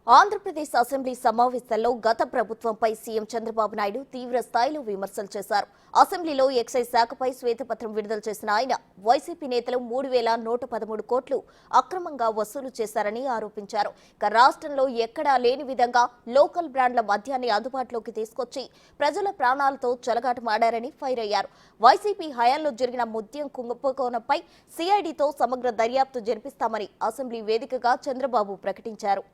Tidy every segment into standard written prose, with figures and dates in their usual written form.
Andhra Pradesh assembly సమావేశాల్లో గత ప్రభుత్వంపై సీఎం చంద్రబాబు నాయుడు తీవ్ర స్థాయిలో విమర్శలు చేశారు. అసెంబ్లీలో ఎక్సైజ్ శాఖపై శ్వేతపత్రం విడుదల చేసిన ఆయన వైసీపీ నేతలు 3,113 కోట్లు అక్రమంగా వసూలు చేశారని ఆరోపించారు. రాష్ట్రంలో ఎక్కడా లేని విధంగా లోకల్ బ్రాండ్ల మద్యాన్ని అందుబాటులోకి తీసుకొచ్చి ప్రజల ప్రాణాలతో చెలగాటమాడారని ఫైర్ అయ్యారు. వైసీపీ హయాంలో జరిగిన మద్యం కుంభకోణంపై సిఐడితో సమగ్ర దర్యాప్తు జరిపిస్తామని అసెంబ్లీ వేదికగా చంద్రబాబు ప్రకటించారు.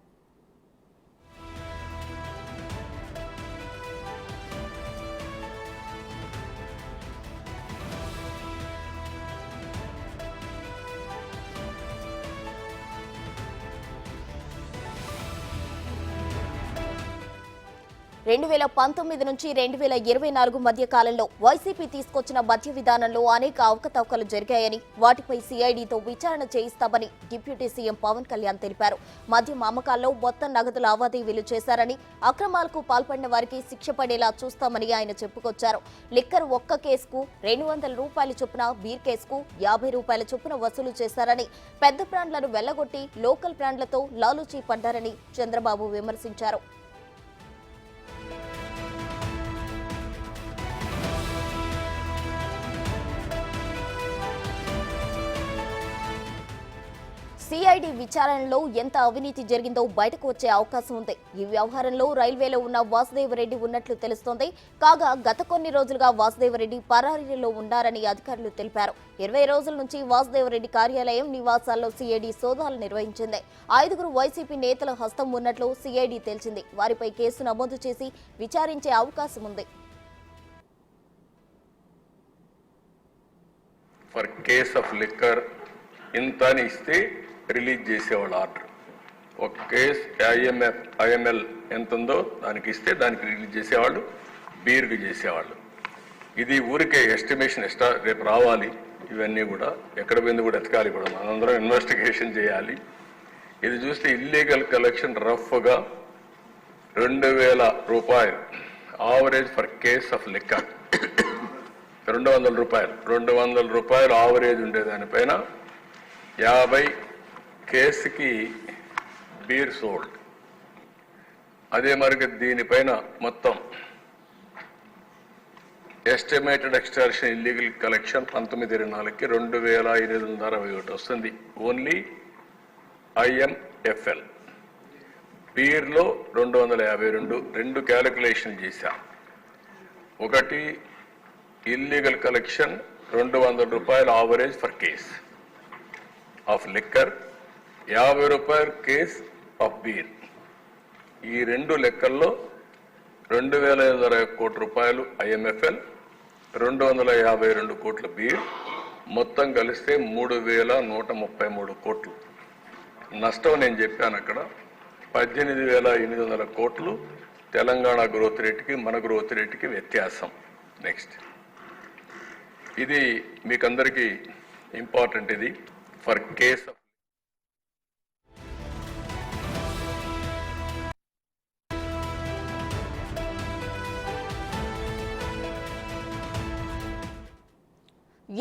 2019 నుంచి 2024 మధ్య కాలంలో వైసీపీ తీసుకొచ్చిన మద్య విధానంలో అనేక అవకతవకలు జరిగాయని, వాటిపై సిఐడితో విచారణ చేయిస్తామని డిప్యూటీ సీఎం పవన్ కళ్యాణ్ తెలిపారు. మద్యం అమ్మకాల్లో మొత్తం నగదు లావాదేవీలు చేశారని, అక్రమాలకు పాల్పడిన వారికి శిక్ష పడేలా చూస్తామని ఆయన చెప్పుకొచ్చారు. లిక్కర్ ఒక్క కేసుకు 200 రూపాయల చొప్పున, బీర్ కేసుకు 50 రూపాయల చొప్పున వసూలు చేశారని, పెద్ద బ్రాండ్లను వెళ్లగొట్టి లోకల్ బ్రాండ్లతో లాలూచీ పడ్డారని చంద్రబాబు విమర్శించారు. సిఐడి విచారణలో ఎంత అవినీతి జరిగిందో బయటకు వచ్చే అవకాశం ఉంది. ఈ వ్యవహారంలో రైల్వేలో ఉన్న వాసుదేవరెడ్డి ఉన్నట్లు తెలుస్తోంది. కాగా గత కొన్ని రోజులుగా వాసుదేవరెడ్డి పరారీలో ఉన్నారని అధికారులు తెలిపారు. 20 రోజుల నుంచి వాసుదేవరెడ్డి కార్యాలయం, నివాసాల్లో సిఐడి సోదాలు నిర్వహించింది. 5గురు వైసీపీ నేతల హస్తం ఉన్నట్లు సిఐడి తేల్చింది. వారిపై కేసు నమోదు చేసి విచారించే అవకాశం ఉంది. ఫర్ కేస్ ఆఫ్ లిక్కర్ ఇంత ఇస్తే రిలీజ్ చేసేవాళ్ళు ఆర్డర్. ఒక కేసు ఐఎంఎల్ ఎంత ఉందో దానికి ఇస్తే దానికి రిలీజ్ చేసేవాళ్ళు, బీర్కి చేసేవాళ్ళు. ఇది ఊరికే ఎస్టిమేషన్ రేపు రావాలి. ఇవన్నీ కూడా ఎక్కడ పోయింది కూడా ఎతకాలి, కూడా మనందరం ఇన్వెస్టిగేషన్ చేయాలి. ఇది చూస్తే ఇల్లీగల్ కలెక్షన్ రఫ్గా 2,000 రూపాయలు average for case of liquor. 200 రూపాయలు 200 రూపాయలు ఆవరేజ్ ఉండేదానిపైన 50 కేసుకి బీర్ సోల్డ్. అదే మరి దీనిపైన మొత్తం ఎస్టిమేటెడ్ ఎక్స్టార్షన్ ఇల్లీగల్ కలెక్షన్ 19/24కి 2,861 వస్తుంది. Only IMFL. బీర్లో 252. 2 క్యాలిక్యులేషన్ చేశా. ఒకటి ఇల్లీగల్ కలెక్షన్ 200 రూపాయలు average for case of liquor, 50 రూపాయలు కేస్ ఆఫ్ బీర్. ఈ 2 లెక్కల్లో 2,520 కోట్ల రూపాయలు ఐఎంఎఫ్ఎల్, 252 కోట్ల బీర్, మొత్తం కలిస్తే 3,133 కోట్లు నష్టం. నేను చెప్పాను అక్కడ 18,800 కోట్లు తెలంగాణ గ్రోత్ రేటుకి మన గ్రోత్ రేటుకి వ్యత్యాసం. నెక్స్ట్, ఇది మీకందరికీ ఇంపార్టెంట్. ఇది for case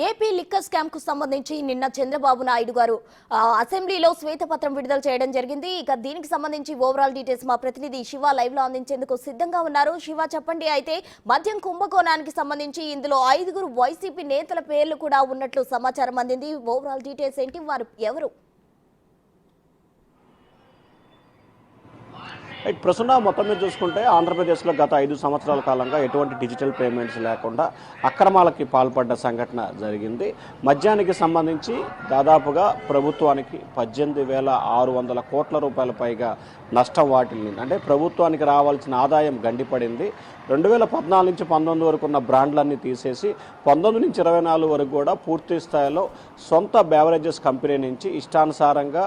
AP liquor scam కు సంబంధించి నిన్న చంద్రబాబు నాయుడు గారు అసెంబ్లీలో శ్వేతపత్రం విడుదల చేయడం జరిగింది. ఇక దీనికి సంబంధించి ఓవరాల్ డీటెయిల్స్ మా ప్రతినిధి శివ లైవ్ లో అందించేందుకు సిద్ధంగా ఉన్నారు. శివ, చెప్పండి. అయితే మద్యం కుంభకోణానికి సంబంధించి ఇందులో 5గురు వైసీపీ నేతల పేర్లు కూడా ఉన్నట్లు సమాచారం అందింది. ఓవరాల్ డీటెయిల్స్ ఏంటి, వారు ఎవరు? ప్రస్తుతం మొత్తం మీద చూసుకుంటే ఆంధ్రప్రదేశ్లో గత 5 సంవత్సరాల కాలంగా ఎటువంటి డిజిటల్ పేమెంట్స్ లేకుండా అక్రమాలకి పాల్పడ్డ సంఘటన జరిగింది. మద్యానికి సంబంధించి దాదాపుగా ప్రభుత్వానికి 18,600 కోట్ల రూపాయల పైగా నష్టం వాటిల్లింది. అంటే ప్రభుత్వానికి రావాల్సిన ఆదాయం గండిపడింది. 2014 నుంచి 19 వరకు ఉన్న బ్రాండ్లన్నీ తీసేసి 19 నుంచి 24 వరకు కూడా పూర్తి స్థాయిలో సొంత బెవరేజెస్ కంపెనీ నుంచి ఇష్టానుసారంగా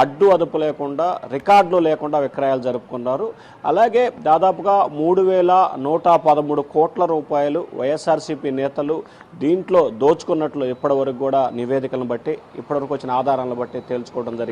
అడ్డు అదుపు లేకుండా, రికార్డులు లేకుండా విక్రయాలు జరుపుకున్నారు. అలాగే దాదాపుగా 3,113 కోట్ల రూపాయలు వైఎస్ఆర్సీపీ నేతలు దీంట్లో దోచుకున్నట్లు ఇప్పటివరకు కూడా నివేదికలను బట్టి, ఇప్పటివరకు వచ్చిన ఆధారాలను బట్టి తేల్చుకోవడం జరిగింది.